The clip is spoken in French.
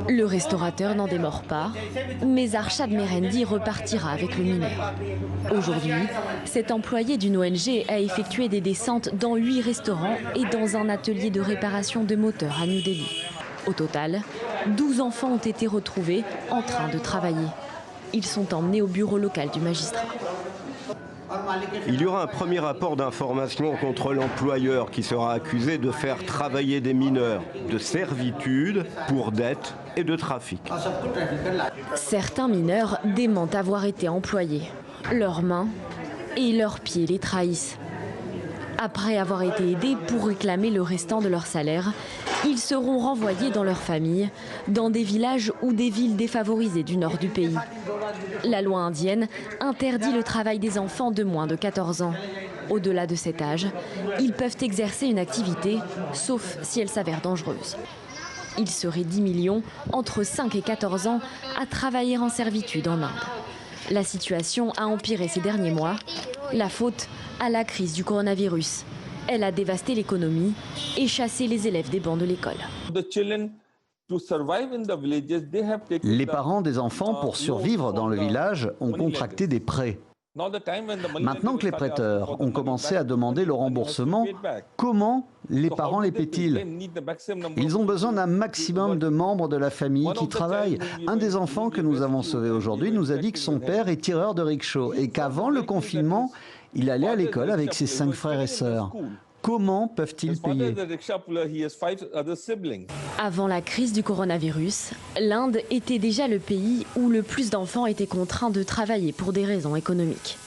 Le restaurateur n'en démord pas, mais Arshad Merendi repartira avec le mineur. Aujourd'hui, cet employé d'une ONG a effectué des descentes dans 8 restaurants et dans un atelier de réparation de moteurs à New Delhi. Au total, 12 enfants ont été retrouvés en train de travailler. Ils sont emmenés au bureau local du magistrat. Il y aura un premier rapport d'information contre l'employeur qui sera accusé de faire travailler des mineurs de servitude pour dette et de trafic. Certains mineurs démentent avoir été employés. Leurs mains et leurs pieds les trahissent. Après avoir été aidés pour réclamer le restant de leur salaire, ils seront renvoyés dans leur famille, dans des villages ou des villes défavorisées du nord du pays. La loi indienne interdit le travail des enfants de moins de 14 ans. Au-delà de cet âge, ils peuvent exercer une activité, sauf si elle s'avère dangereuse. Il serait 10 millions, entre 5 et 14 ans, à travailler en servitude en Inde. La situation a empiré ces derniers mois. La faute à la crise du coronavirus. Elle a dévasté l'économie et chassé les élèves des bancs de l'école. Les parents des enfants, pour survivre dans le village, ont contracté des prêts. Maintenant que les prêteurs ont commencé à demander le remboursement, comment les parents les paient-ils? Ils ont besoin d'un maximum de membres de la famille qui travaillent. Un des enfants que nous avons sauvé aujourd'hui nous a dit que son père est tireur de rickshaw et qu'avant le confinement, il allait à l'école avec ses 5 frères et sœurs. Comment peuvent-ils payer? Avant la crise du coronavirus, l'Inde était déjà le pays où le plus d'enfants étaient contraints de travailler pour des raisons économiques.